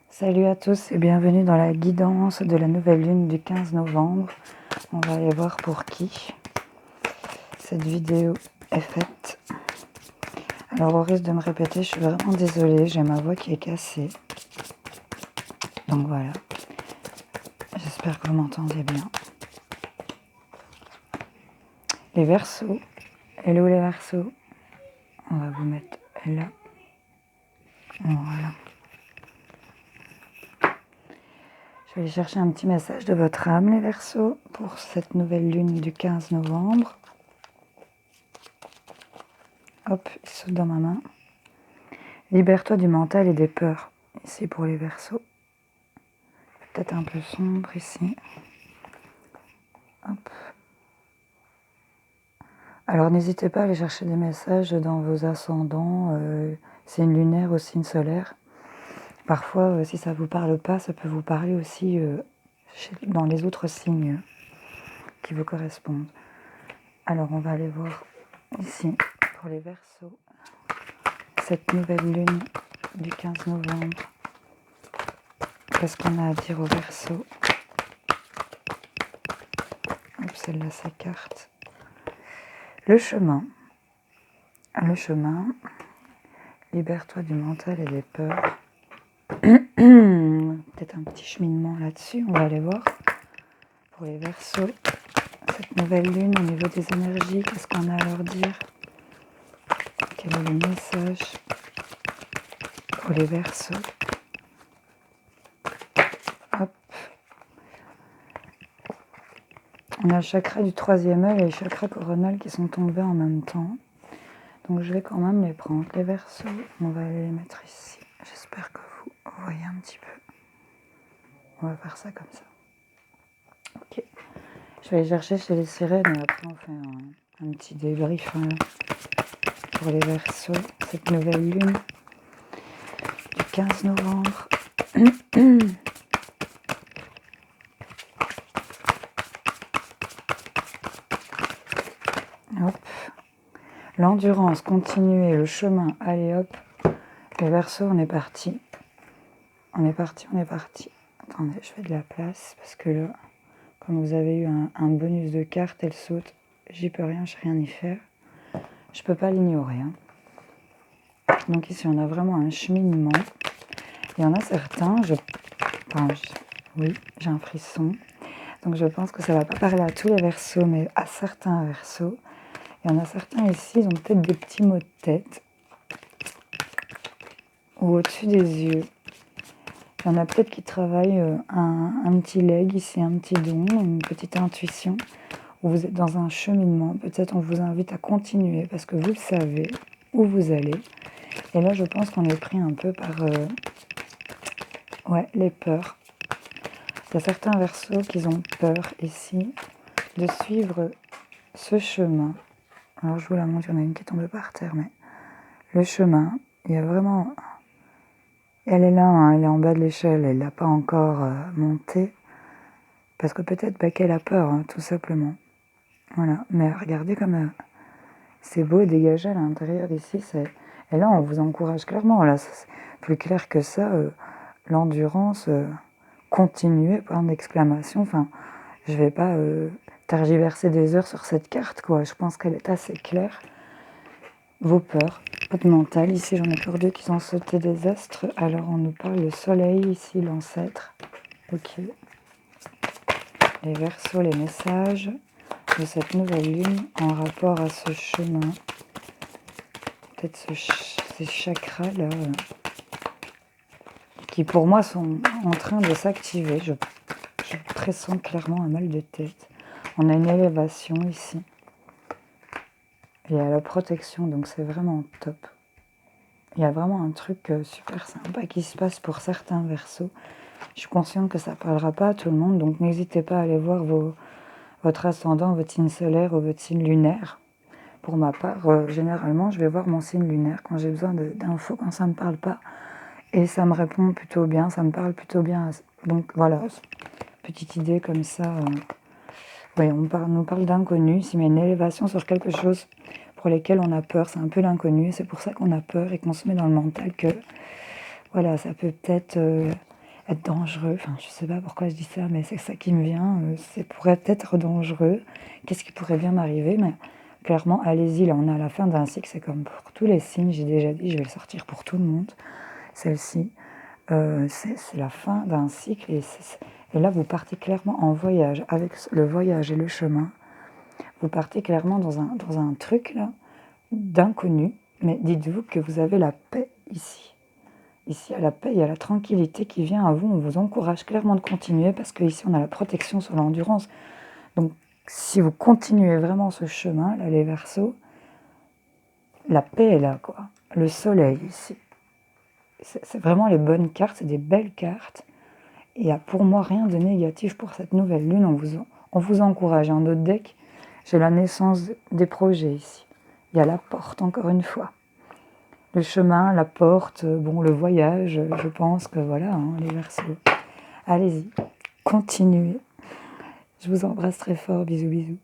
Salut à tous et bienvenue dans la guidance de la nouvelle lune du 15 novembre. On va aller voir pour qui cette vidéo est faite. Alors au risque de me répéter, je suis vraiment désolée, j'ai ma voix qui est cassée. Donc voilà, j'espère que vous m'entendez bien. Les Verseaux, hello les Verseaux, on va vous mettre là. Voilà. Je vais aller chercher un petit message de votre âme les Verseaux pour cette nouvelle lune du 15 novembre. Hop, il saute dans ma main. Libère-toi du mental et des peurs. Ici pour les Verseaux. Peut-être un peu sombre ici. Hop. Alors n'hésitez pas à aller chercher des messages dans vos ascendants, signes lunaires ou signes solaires. Parfois, si ça ne vous parle pas, ça peut vous parler aussi dans les autres signes qui vous correspondent. Alors on va aller voir ici pour les Verseaux. Cette nouvelle lune du 15 novembre. Qu'est-ce qu'on a à dire aux Verseaux? Hop, celle-là s'écarte. Le chemin, libère-toi du mental et des peurs. Peut-être un petit cheminement là-dessus, on va aller voir. Pour les Verseaux, cette nouvelle lune au niveau des énergies, qu'est-ce qu'on a à leur dire? Quel est le message pour les Verseaux? Hop. On a le chakra du troisième œil et le chakra coronal qui sont tombés en même temps. Donc je vais quand même les prendre. Les Verseaux, on va les mettre ici. J'espère que vous voyez un petit peu. On va faire ça comme ça. Ok. Je vais aller chercher chez les sirènes et après on fait un petit débrief pour les Verseaux. Cette nouvelle lune du 15 novembre. Hop. L'endurance, continuer, le chemin, allez hop. Les Verseaux, on est parti. On est parti. Attendez, je fais de la place parce que là, comme vous avez eu un bonus de carte, elle saute. J'y peux rien, je sais rien y faire. Je peux pas l'ignorer. Donc ici, on a vraiment un cheminement. Il y en a certains, oui, j'ai un frisson. Donc je pense que ça ne va pas parler à tous les Verseaux, mais à certains Verseaux. Il y en a certains ici, ils ont peut-être des petits maux de tête. Ou au-dessus des yeux. Il y en a peut-être qui travaillent un petit leg ici, un petit don, une petite intuition. Où vous êtes dans un cheminement. Peut-être on vous invite à continuer parce que vous le savez où vous allez. Et là, je pense qu'on est pris un peu par les peurs. Il y a certains Verseaux qui ont peur ici de suivre ce chemin. Alors je vous la montre, il y en a une qui tombe par terre, mais le chemin, il y a vraiment... Elle est là, elle est en bas de l'échelle, elle n'a pas encore monté, parce que peut-être qu'elle a peur, tout simplement. Voilà, mais regardez comme c'est beau et dégagé à l'intérieur ici, et là on vous encourage clairement, là c'est plus clair que ça, l'endurance, continuer, point d'exclamation, enfin, je vais pas tergiverser des heures sur cette carte, quoi, je pense qu'elle est assez claire. Vos peurs, votre mental. Ici, j'en ai pour deux qui ont sauté des astres. Alors, on nous parle le soleil, ici, l'ancêtre. Ok. Les Verseaux, les messages de cette nouvelle lune en rapport à ce chemin. Peut-être ces chakras-là qui, pour moi, sont en train de s'activer. Je pressens clairement un mal de tête. On a une élévation ici. Il y a la protection, donc c'est vraiment top. Il y a vraiment un truc super sympa qui se passe pour certains Verseaux. Je suis consciente que ça ne parlera pas à tout le monde, donc n'hésitez pas à aller voir votre ascendant, votre signe solaire ou votre signe lunaire. Pour ma part, généralement, je vais voir mon signe lunaire quand j'ai besoin d'infos, quand ça ne me parle pas. Et ça me répond plutôt bien, ça me parle plutôt bien. Donc voilà, petite idée comme ça. Oui, on nous parle d'inconnu. S'il y a une élévation sur quelque chose pour lesquels on a peur, c'est un peu l'inconnu. C'est pour ça qu'on a peur et qu'on se met dans le mental que, voilà, ça peut peut-être être dangereux. Enfin, je sais pas pourquoi je dis ça, mais c'est ça qui me vient. C'est pourrait être dangereux. Qu'est-ce qui pourrait bien m'arriver? Mais clairement, allez-y, là, on est à la fin d'un cycle. C'est comme pour tous les signes. J'ai déjà dit, je vais le sortir pour tout le monde. Celle-ci, c'est la fin d'un cycle. Et là, vous partez clairement en voyage. Avec le voyage et le chemin, vous partez clairement dans un truc, là, d'inconnu. Mais dites-vous que vous avez la paix ici. Ici, il y a la paix, il y a la tranquillité qui vient à vous. On vous encourage clairement de continuer parce qu'ici, on a la protection sur l'endurance. Donc, si vous continuez vraiment ce chemin, là, les Verseaux, la paix est là, quoi. Le soleil, ici. C'est vraiment les bonnes cartes, c'est des belles cartes. Il n'y a pour moi rien de négatif pour cette nouvelle lune. On vous encourage. En d'autres decks, j'ai la naissance des projets ici. Il y a la porte, encore une fois. Le chemin, la porte, bon, le voyage, je pense que voilà, hein, les Verseaux. Allez-y, continuez. Je vous embrasse très fort, bisous bisous.